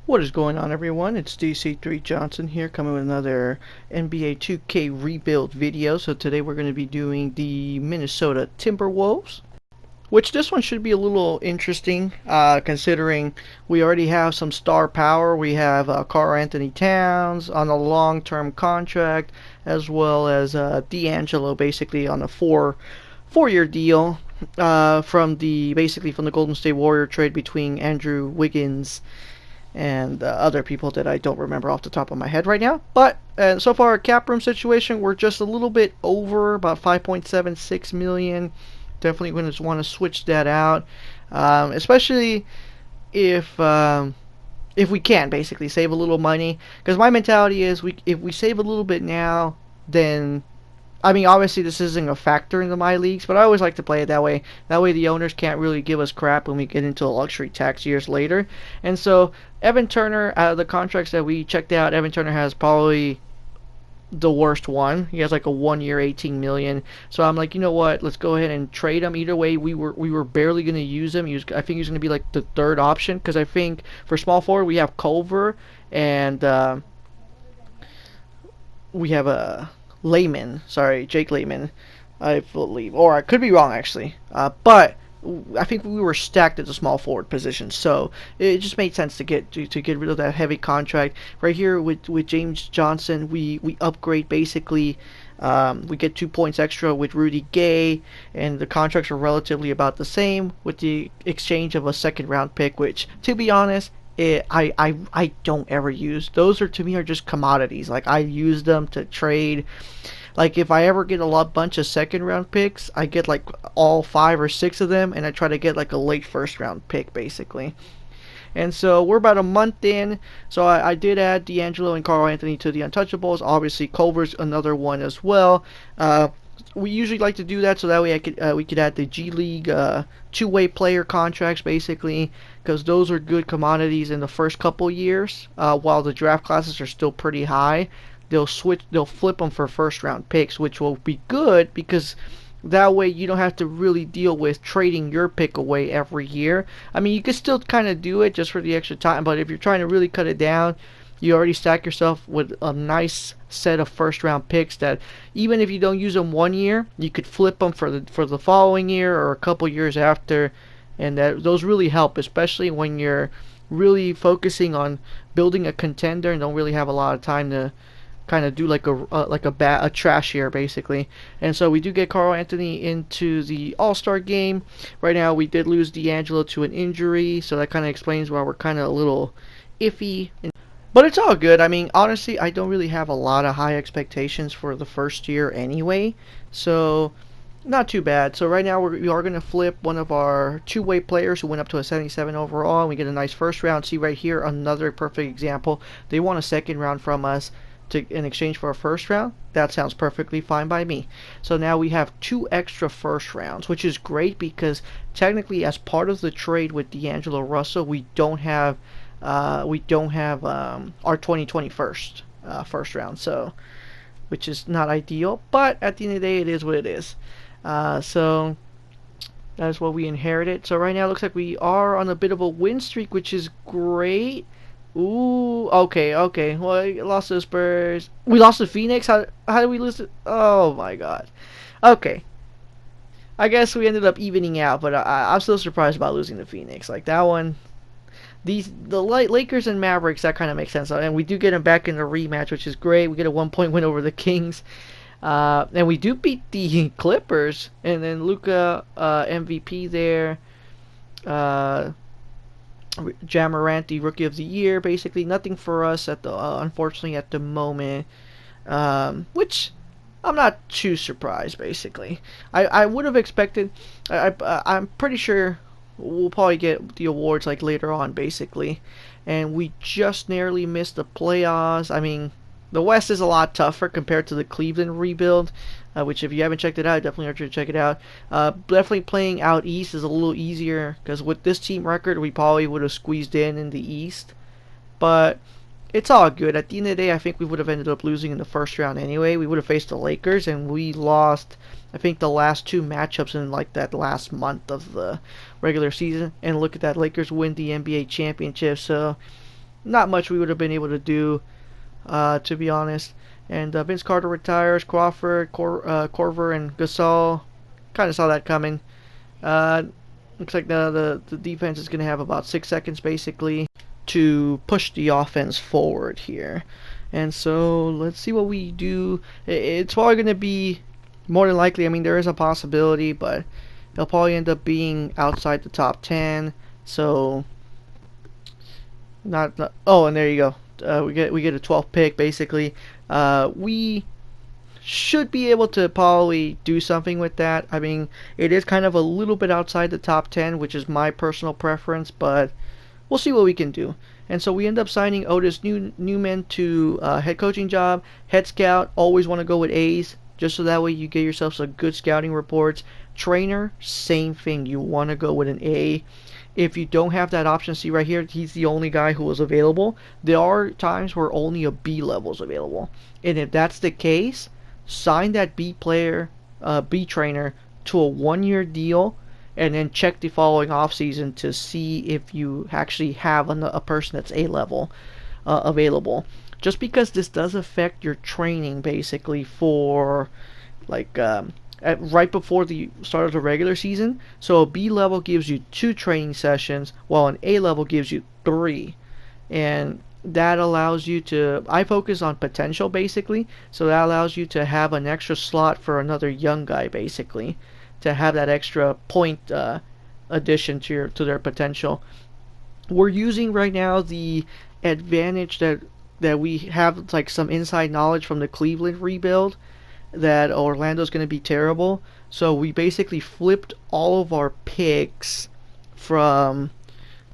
What is going on, everyone? It's DC3 Johnson here, coming with another NBA 2K rebuild video. So today we're going to be doing the Minnesota Timberwolves, which this one should be a little interesting, considering we already have some star power. We have Karl Anthony Towns on a long-term contract, as well as D'Angelo basically on a four-year deal, from the Golden State Warrior trade between Andrew Wiggins and other people that I don't remember off the top of my head right now. But so far, our cap room situation, we're just a little bit over, about 5.76 million. Definitely going to want to switch that out, especially if we can basically save a little money. Because my mentality is, if we save a little bit now, then I mean, obviously this isn't a factor in my leagues, but I always like to play it that way. That way the owners can't really give us crap when we get into a luxury tax years later. And so Evan Turner, out of the contracts that we checked out, Evan Turner has probably the worst one. He has like a 1 year, 18 million. So I'm like, you know what? Let's go ahead and trade him. Either way, we were barely going to use him. I think he's going to be like the third option, because I think for small forward we have Culver and we have a Jake Layman, I believe, or I could be wrong actually. But I think we were stacked at the small forward position, so it just made sense to get rid of that heavy contract. Right here with James Johnson, we upgrade basically. We get 2 points extra with Rudy Gay, and the contracts are relatively about the same, with the exchange of a second round pick, which, to be honest, I don't ever use. Those are, to me, are just commodities. Like, I use them to trade. Like, if I ever get a bunch of second round picks, I get like all 5 or 6 of them, and I try to get like a late first round pick basically. And so we're about a month in. So I did add D'Angelo and Karl Anthony to the Untouchables. Obviously, Culver's another one as well. We usually like to do that so that way we could add the G League two-way player contracts basically, because those are good commodities in the first couple years, while the draft classes are still pretty high. They'll flip them for first round picks, which will be good because that way you don't have to really deal with trading your pick away every year. I mean, you can still kind of do it just for the extra time, but if you're trying to really cut it down, you already stack yourself with a nice set of first round picks that even if you don't use them 1 year, you could flip them for the following year or a couple years after, and those really help, especially when you're really focusing on building a contender and don't really have a lot of time to kind of do like a trash year basically. And so we do get Karl Anthony into the All-Star game. Right now we did lose D'Angelo to an injury, so that kind of explains why we're kind of a little iffy. But it's all good. I mean, honestly, I don't really have a lot of high expectations for the first year anyway, so not too bad. So right now we are going to flip one of our two-way players who went up to a 77 overall, and we get a nice first round. See right here, another perfect example. They want a second round from us in exchange for a first round. That sounds perfectly fine by me. So now we have 2 extra first rounds, which is great because technically, as part of the trade with D'Angelo Russell, we don't have our 2020 first round, so which is not ideal. But at the end of the day, it is what it is. So that is what we inherited. So right now, it looks like we are on a bit of a win streak, which is great. Ooh, okay. Well, we lost to the Spurs. We lost to Phoenix? How did we lose it? Oh, my God. Okay. I guess we ended up evening out, but I'm still surprised about losing to Phoenix. Like, that one... The Lakers and Mavericks, that kind of makes sense. And we do get them back in the rematch, which is great. We get a 1-point win over the Kings. And we do beat the Clippers. And then Luka, MVP there. Ja Morant, the Rookie of the Year, basically nothing for us unfortunately at the moment, which I'm not too surprised. Basically, I would have expected. I'm pretty sure we'll probably get the awards like later on, basically, and we just narrowly missed the playoffs. I mean, the West is a lot tougher compared to the Cleveland rebuild, which if you haven't checked it out, I definitely urge you to check it out. Definitely playing out East is a little easier because with this team record, we probably would have squeezed in the East. But it's all good. At the end of the day, I think we would have ended up losing in the first round anyway. We would have faced the Lakers, and we lost, I think, the last 2 matchups in like that last month of the regular season. And look at that, Lakers win the NBA championship. So not much we would have been able to do, to be honest. And Vince Carter retires. Crawford, Corver, and Gasol. Kind of saw that coming. Uh, Looks like the defense is going to have about 6 seconds basically to push the offense forward here. And so let's see what we do. It's probably going to be more than likely. I mean, there is a possibility, but it'll probably end up being outside the top 10. So not oh, and there you go. We get a 12th pick basically. We should be able to probably do something with that. I mean, it is kind of a little bit outside the top 10, which is my personal preference, but we'll see what we can do. And so we end up signing Otis Newman to head coaching job. Head scout, always want to go with A's, just so that way you get yourself some good scouting reports. Trainer, same thing. You want to go with an A. If you don't have that option, see right here, he's the only guy who is available. There are times where only a B level is available. And if that's the case, sign that B player, B trainer to a 1-year deal, and then check the following offseason to see if you actually have a person that's A level available. Just because this does affect your training basically for like right before the start of the regular season. So a B level gives you 2 training sessions, while an A level gives you 3. And that allows you to, I focus on potential basically, so that allows you to have an extra slot for another young guy basically, to have that extra point addition to their potential. We're using right now the advantage that we have, like some inside knowledge from the Cleveland rebuild, that Orlando's going to be terrible. So we basically flipped all of our picks from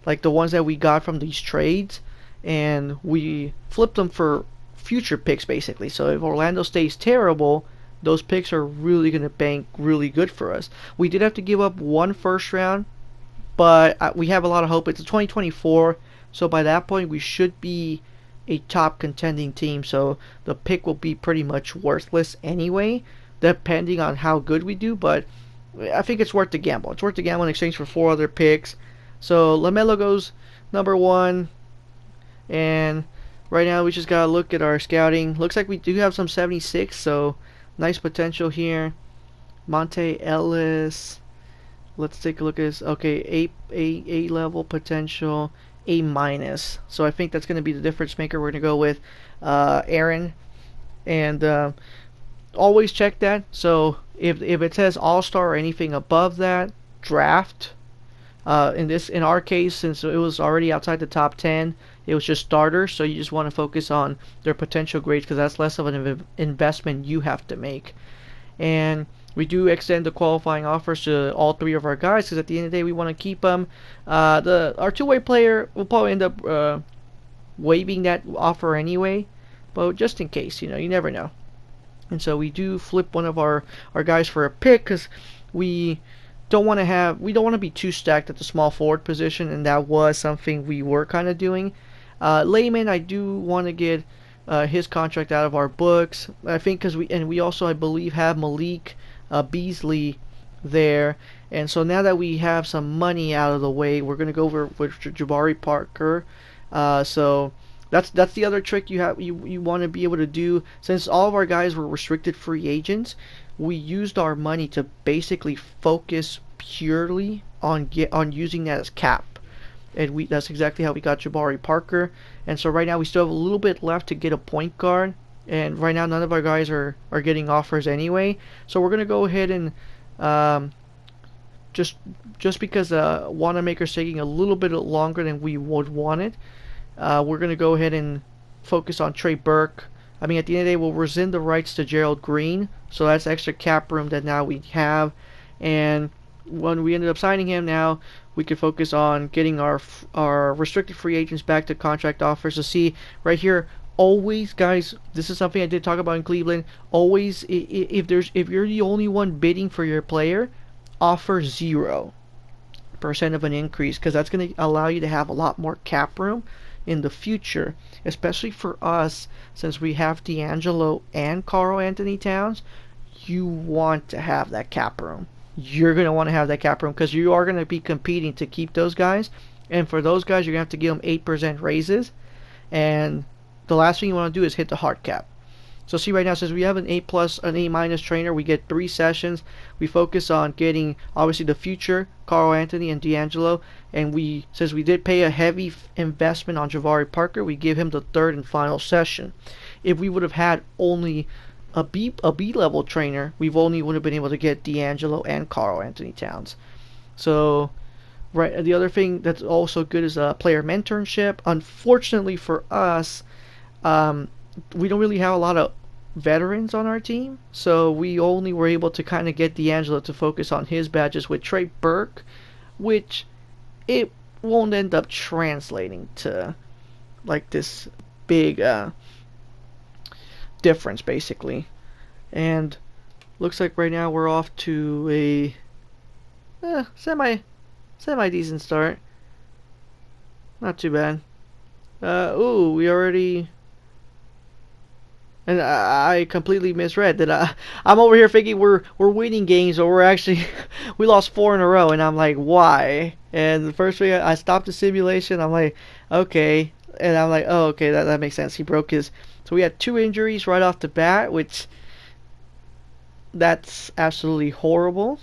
like the ones that we got from these trades, and we flipped them for future picks basically. So if Orlando stays terrible, those picks are really going to bank really good for us. We did have to give up 1 first round, but we have a lot of hope. It's a 2024, so by that point we should be a top contending team. So the pick will be pretty much worthless anyway, depending on how good we do. But I think it's worth the gamble. It's worth the gamble in exchange for 4 other picks. So LaMelo goes number 1. And right now we just got to look at our scouting. Looks like we do have some 76, so nice potential here. Monte Ellis. Let's take a look at this. Okay, A level potential, A minus. So I think that's going to be the difference maker. We're going to go with Aaron. And always check that. So if it says All-Star or anything above that, draft. In our case, since it was already outside the top 10, it was just starters, so you just want to focus on their potential grades because that's less of an investment you have to make. And we do extend the qualifying offers to all 3 of our guys because at the end of the day we want to keep them. Our 2-way player will probably end up waiving that offer anyway, but just in case, you never know. And so we do flip one of our guys for a pick because we don't want to be too stacked at the small forward position, and that was something we were kind of doing. Layman, I do want to get his contract out of our books. I think because we also, I believe, have Malik Beasley there, and so now that we have some money out of the way, we're gonna go over with Jabari Parker. So that's the other trick you want to be able to do. Since all of our guys were restricted free agents, we used our money to basically focus purely on using that as cap. And that's exactly how we got Jabari Parker. And so right now we still have a little bit left to get a point guard. And right now none of our guys are getting offers anyway. So we're going to go ahead and just because Wanamaker's taking a little bit longer than we would want it, we're going to go ahead and focus on Trey Burke. I mean, at the end of the day, we'll rescind the rights to Gerald Green. So that's extra cap room that now we have. And when we ended up signing him, now we can focus on getting our restricted free agents back to contract offers. To see right here, always, guys, this is something I did talk about in Cleveland. Always, if you're the only one bidding for your player, offer 0% of an increase, because that's going to allow you to have a lot more cap room in the future, especially for us, since we have D'Angelo and Karl Anthony Towns. You want to have that cap room. You're going to want to have that cap room because you are going to be competing to keep those guys, and for those guys you're going to have to give them 8% raises. and the last thing you want to do is hit the hard cap. So see right now, since we have an A plus, an A minus trainer, we get 3 sessions. We focus on getting obviously the future Carl Anthony and D'Angelo, and since we did pay a heavy investment on Jabari Parker, we give him the third and final session. If we would have had only a B level trainer, we only would have been able to get D'Angelo and Carl Anthony Towns. So right, the other thing that's also good is a player mentorship. Unfortunately for us, we don't really have a lot of veterans on our team, so we only were able to kind of get D'Angelo to focus on his badges with Trey Burke, which it won't end up translating to like this big difference basically. And looks like right now we're off to a semi decent start. Not too bad. Ooh, we already. And I completely misread that. I'm over here thinking we're winning games, but we're actually we lost 4 in a row, and I'm like, why? And the first thing I stopped the simulation, I'm like, okay, and I'm like, oh, okay, that makes sense. He broke his. So we had 2 injuries right off the bat, which that's absolutely horrible,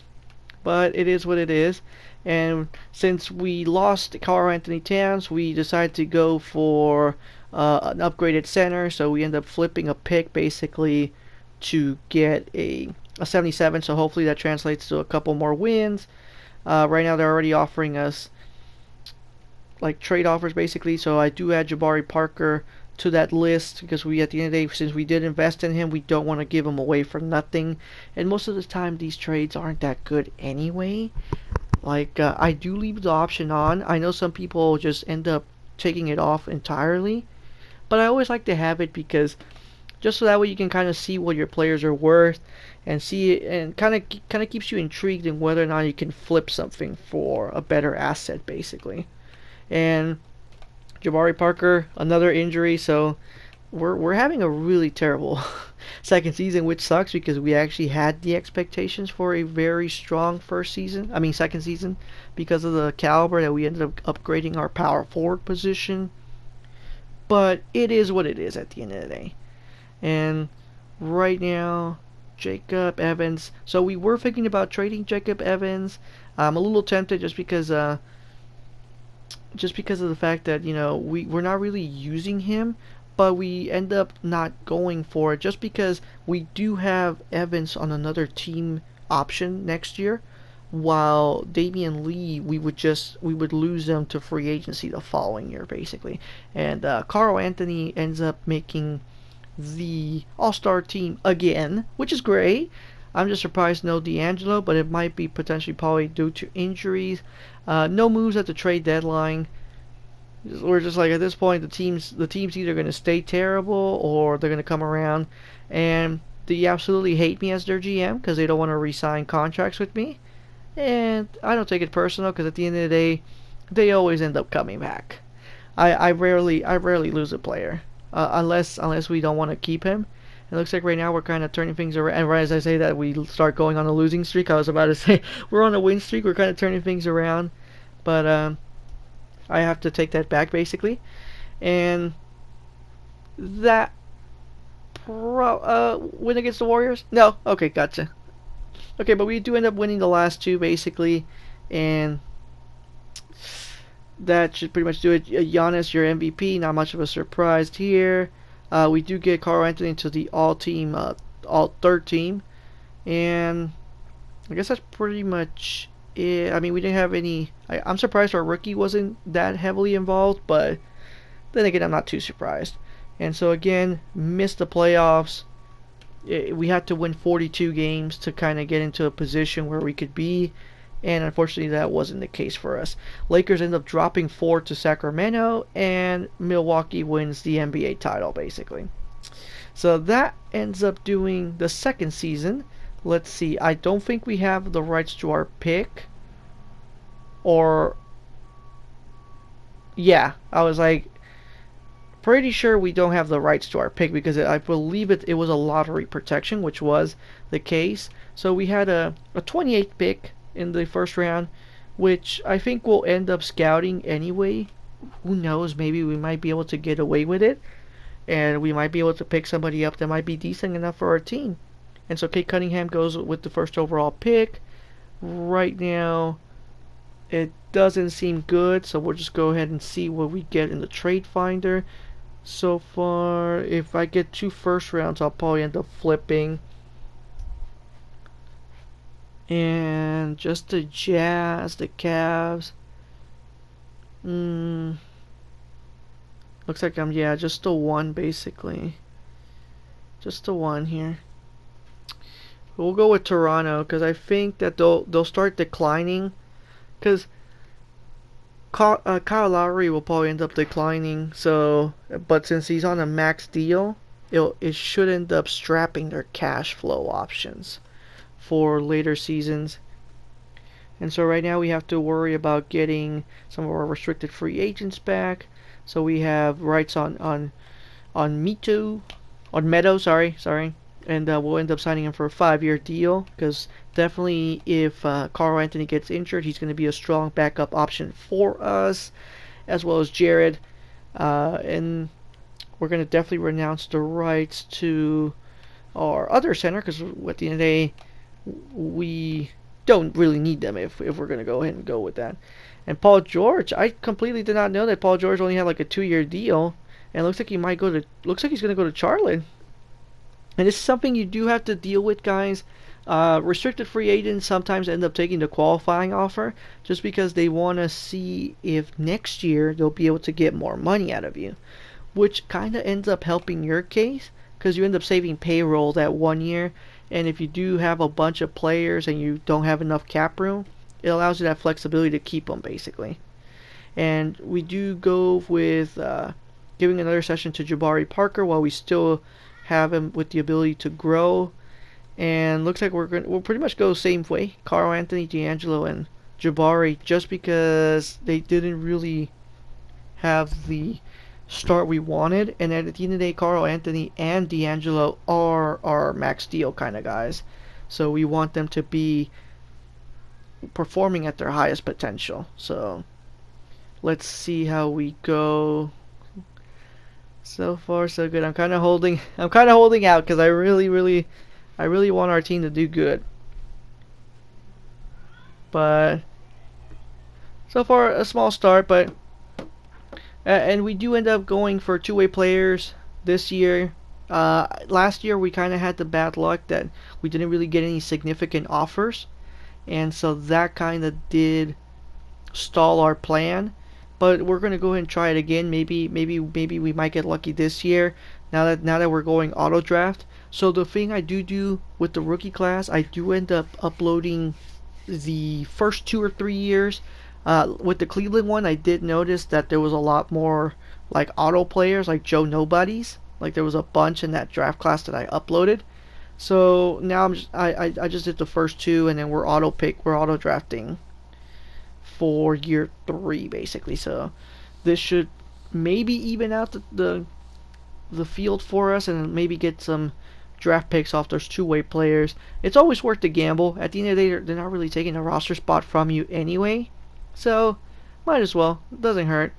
but it is what it is. And since we lost Carl Anthony Towns, we decided to go for an upgraded center. So we end up flipping a pick basically to get a 77. So hopefully that translates to a couple more wins. Right now they're already offering us like trade offers basically. So I do add Jabari Parker to that list because we, at the end of the day, since we did invest in him, we don't want to give him away for nothing. And most of the time these trades aren't that good anyway. Like, I do leave the option on. I know some people just end up taking it off entirely, but I always like to have it because just so that way you can kind of see what your players are worth and see it, and kind of keeps you intrigued in whether or not you can flip something for a better asset basically. And Jabari Parker, another injury, so we're having a really terrible second season, which sucks because we actually had the expectations for a very strong second season, because of the caliber that we ended up upgrading our power forward position. But it is what it is at the end of the day. And right now, Jacob Evans. So we were thinking about trading Jacob Evans. I'm a little tempted just because of the fact that we're not really using him, but we end up not going for it just because we do have Evans on another team option next year, while Damian Lee we would lose them to free agency the following year basically. And Carl Anthony ends up making the All-Star team again, which is great. I'm just surprised no D'Angelo, but it might be potentially probably due to injuries. No moves at the trade deadline. We're just like, at this point, the team's either going to stay terrible or they're going to come around, and they absolutely hate me as their GM because they don't want to re-sign contracts with me. And I don't take it personal because at the end of the day, they always end up coming back. I rarely lose a player unless we don't want to keep him. It looks like right now we're kind of turning things around. And right as I say that, we start going on a losing streak. I was about to say we're on a win streak. We're kind of turning things around, but I have to take that back basically. And that win against the Warriors? No. Okay, gotcha. Okay, but we do end up winning the last 2 basically, and that should pretty much do it. Giannis, your MVP. Not much of a surprise here. We do get Carl Anthony to the all-team, all-third team, and I guess that's pretty much it. I mean, we didn't have any. I'm surprised our rookie wasn't that heavily involved, but then again, I'm not too surprised. And so again, missed the playoffs. We had to win 42 games to kind of get into a position where we could be, and unfortunately that wasn't the case for us. Lakers end up dropping 4 to Sacramento, and Milwaukee wins the NBA title basically. So that ends up doing the second season. Let's see, I don't think we have the rights to our pick, or yeah, I was like pretty sure we don't have the rights to our pick because I believe it was a lottery protection, which was the case. So we had a 28th pick in the first round, which I think we'll end up scouting anyway who knows? Maybe we might be able to get away with it, and we might be able to pick somebody up that might be decent enough for our team. And so Kate Cunningham goes with the first overall pick. Right now, it doesn't seem good, so we'll just go ahead and see what we get in the trade finder. So far, if I get 2 first rounds, I'll probably end up flipping. And just the Jazz, the Cavs. Looks like yeah, just the one basically. Just the one here. We'll go with Toronto because I think that they'll start declining. Because Kyle Lowry will probably end up declining. So, but since he's on a max deal, it should end up strapping their cash flow options for later seasons. And so right now we have to worry about getting some of our restricted free agents back. So we have rights on Meadow, sorry. And we'll end up signing him for a 5-year deal because definitely if Carl Anthony gets injured, he's going to be a strong backup option for us, as well as Jared. And we're going to definitely renounce the rights to our other center because at the end of the day, we don't really need them if we're going to go ahead and go with that. And Paul George, I completely did not know that Paul George only had like a 2-year deal, and it looks like he's going to go to Charlotte. And this is something you do have to deal with, guys. Restricted free agents sometimes end up taking the qualifying offer just because they want to see if next year they'll be able to get more money out of you, which kind of ends up helping your case because you end up saving payroll that 1 year. And if you do have a bunch of players and you don't have enough cap room, it allows you that flexibility to keep them basically. And we do go with giving another session to Jabari Parker while we still have him with the ability to grow. And looks like we'll pretty much go the same way. Carl Anthony, D'Angelo, and Jabari, just because they didn't really have the start we wanted. And at the end of the day, Carl Anthony and D'Angelo are our max deal kind of guys. So we want them to be performing at their highest potential. So let's see how we go. So far, so good. I'm kind of holding out because I really want our team to do good. But so far, a small start. But and we do end up going for 2-way players this year. Last year, we kind of had the bad luck that we didn't really get any significant offers, and so that kind of did stall our plan. But we're gonna go ahead and try it again. Maybe we might get lucky this year. Now that we're going auto draft. So the thing I do with the rookie class, I do end up uploading the first 2 or 3 years. With the Cleveland one, I did notice that there was a lot more like auto players, like Joe Nobodies. Like there was a bunch in that draft class that I uploaded. So now I just did the first 2, and then we're auto drafting for year 3 basically. So this should maybe even out the field for us and maybe get some draft picks off those 2-way players. It's always worth the gamble. At the end of the day, they're not really taking a roster spot from you anyway, so might as well. It doesn't hurt.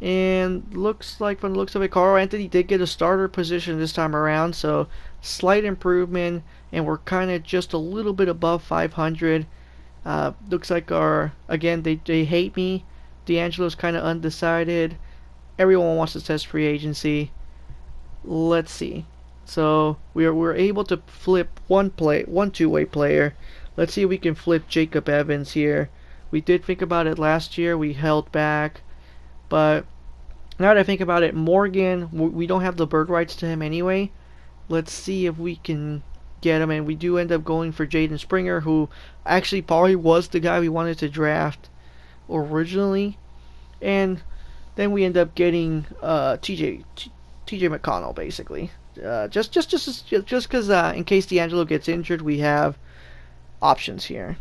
And looks like from the looks of it, Carl Anthony did get a starter position this time around, so slight improvement, and we're kind of just a little bit above 500. Looks like they hate me. D'Angelo's kind of undecided. Everyone wants to test free agency. Let's see. So we're able to flip one 2-way player. Let's see if we can flip Jacob Evans here. We did think about it last year. We held back, but now that I think about it, Morgan, we don't have the bird rights to him anyway. Let's see if we can get him, and we do end up going for Jaden Springer, who actually probably was the guy we wanted to draft originally, and then we end up getting TJ McConnell basically, just because in case D'Angelo gets injured, we have options here.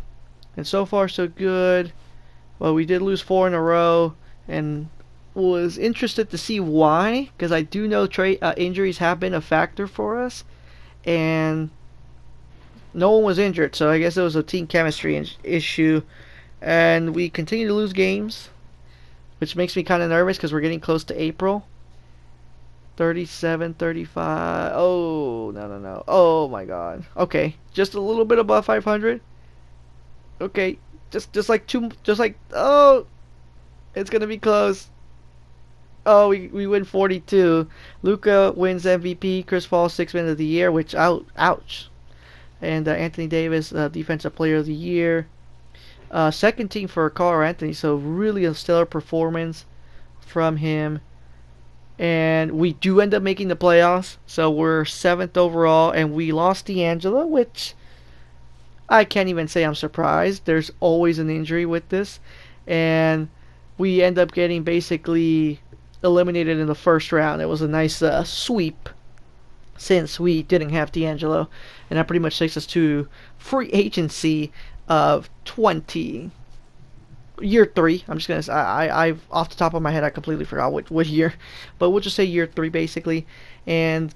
And so far so good. Well, we did lose 4 in a row, and was interested to see why, because I do know injuries have been a factor for us, and no one was injured, so I guess it was a team chemistry issue. And we continue to lose games. which makes me kind of nervous because we're getting close to April. 37, 35. Oh, no, no, no. Oh my God. Okay, just a little bit above 500. Okay, oh, it's gonna be close. Oh, we win 42. Luca wins MVP. Chris Paul Sixth Man of the Year, which ouch. And Anthony Davis Defensive Player of the Year. Second team for Carl Anthony, so really a stellar performance from him. And we do end up making the playoffs, so we're 7th overall, and we lost D'Angelo, which I can't even say I'm surprised. There's always an injury with this, and we end up getting basically eliminated in the first round. It was a nice sweep since we didn't have D'Angelo, and that pretty much takes us to free agency of 20 year 3. I'm just gonna say, I've off the top of my head I completely forgot what year, but we'll just say year 3 basically. And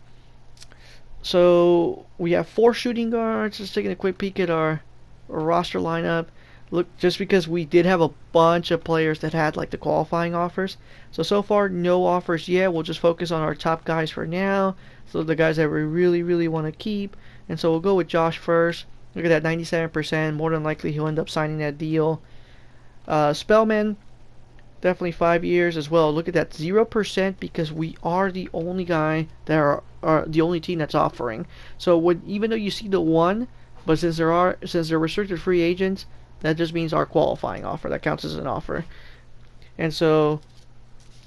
so we have 4 shooting guards. Just taking a quick peek at our roster lineup. Look, just because we did have a bunch of players that had like the qualifying offers. So far no offers yet. We'll just focus on our top guys for now. So the guys that we really want to keep. And so we'll go with Josh first. Look at that, 97%. More than likely he'll end up signing that deal. Spellman, definitely 5 years as well. Look at that, 0% because we are the only guy that are the only team that's offering. So even though you see the 1, but since they're restricted free agents, that just means our qualifying offer. That counts as an offer. And so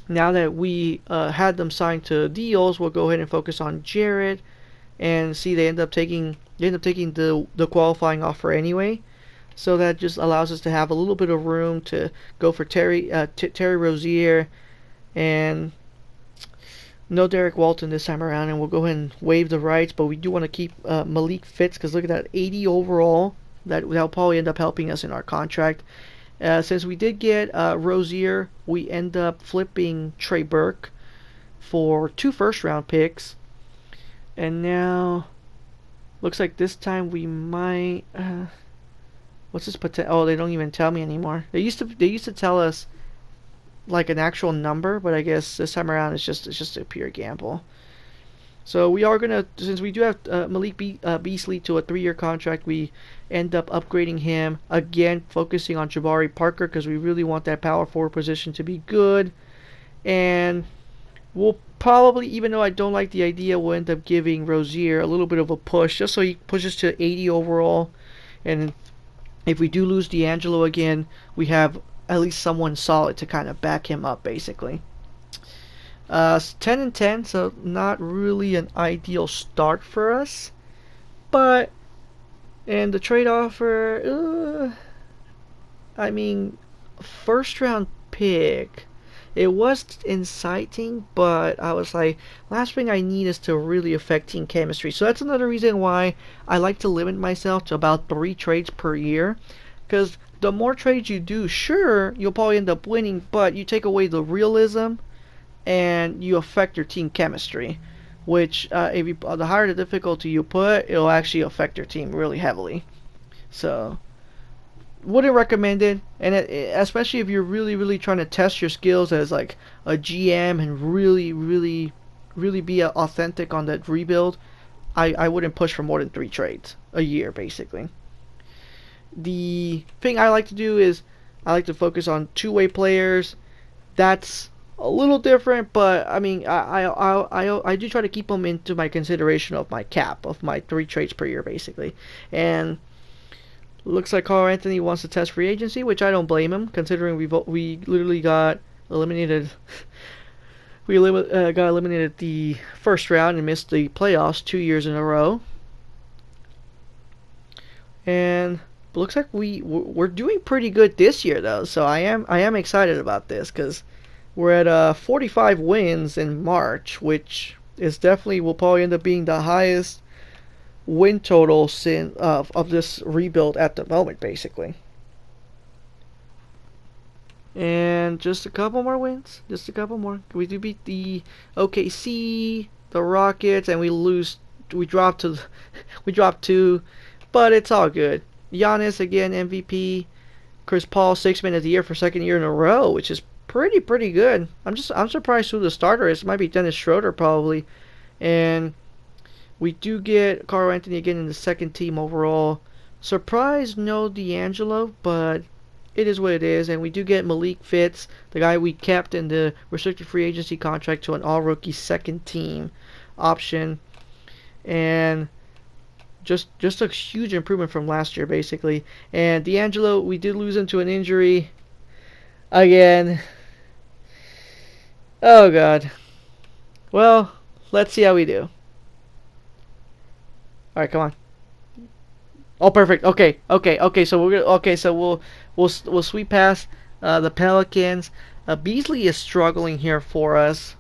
now that we had them signed to deals, we'll go ahead and focus on Jared, and see they end up taking the qualifying offer anyway. So that just allows us to have a little bit of room to go for Terry Rozier, and no Derek Walton this time around, and we'll go ahead and waive the rights. But we do want to keep Malik Fitz, because look at that, 80 overall. That'll probably end up helping us in our contract. Since we did get Rozier, we end up flipping Trey Burke for 2 first-round picks, and now looks like this time we might. What's this potential? Oh, they don't even tell me anymore. They used to tell us like an actual number, but I guess this time around it's just a pure gamble. So we are gonna, since we do have Malik Beasley to a 3-year contract, we end up upgrading him again, focusing on Jabari Parker because we really want that power forward position to be good. And we'll probably, even though I don't like the idea, we'll end up giving Rozier a little bit of a push just so he pushes to 80 overall. And if we do lose D'Angelo again, we have at least someone solid to kind of back him up, basically. 10 and 10, so not really an ideal start for us. But, and the trade offer, I mean, first round pick. It was inciting, but I was like, last thing I need is to really affect team chemistry. So that's another reason why I like to limit myself to about 3 trades per year. Because the more trades you do, sure, you'll probably end up winning, but you take away the realism and you affect your team chemistry. Which, the higher the difficulty you put, it'll actually affect your team really heavily. So wouldn't recommend it, and especially if you're really trying to test your skills as like a GM and really be authentic on that rebuild. I wouldn't push for more than 3 trades a year, basically. The thing I like to do is I like to focus on 2-way players. That's a little different, but I mean I do try to keep them into my consideration of my cap of my 3 trades per year, basically. And looks like Carl Anthony wants to test free agency, which I don't blame him, considering we literally got eliminated. Got eliminated the first round and missed the playoffs 2 years in a row. And looks like we're doing pretty good this year though, so I am excited about this because we're at 45 wins in March, which is definitely will probably end up being the highest win total of this rebuild at the moment, basically. And just a couple more wins. Just a couple more. We do beat the OKC, the Rockets, and we lose. We dropped 2, but it's all good. Giannis again MVP. Chris Paul 6th Man of the Year for 2nd year in a row, which is pretty good. I'm surprised who the starter is. It might be Dennis Schroeder probably, and we do get Carl Anthony again in the second team overall. Surprised no D'Angelo, but it is what it is. And we do get Malik Fitz, the guy we kept in the restricted free agency contract, to an all-rookie second team option. And just a huge improvement from last year, basically. And D'Angelo, we did lose him to an injury again. Oh, God. Well, let's see how we do. All right, come on. Oh, perfect. Okay. So we're gonna. Okay, so we'll sweep past the Pelicans. Beasley is struggling here for us.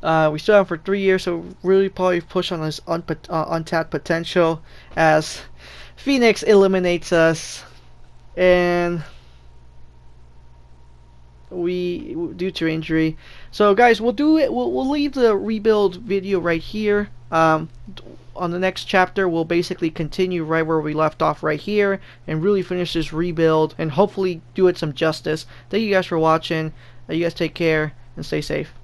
We still have him for 3 years, so really probably push on his untapped potential as Phoenix eliminates us, and we due to injury. So guys, we'll do it. We'll leave the rebuild video right here. On the next chapter, we'll basically continue right where we left off right here and really finish this rebuild and hopefully do it some justice. Thank you guys for watching. You guys take care and stay safe.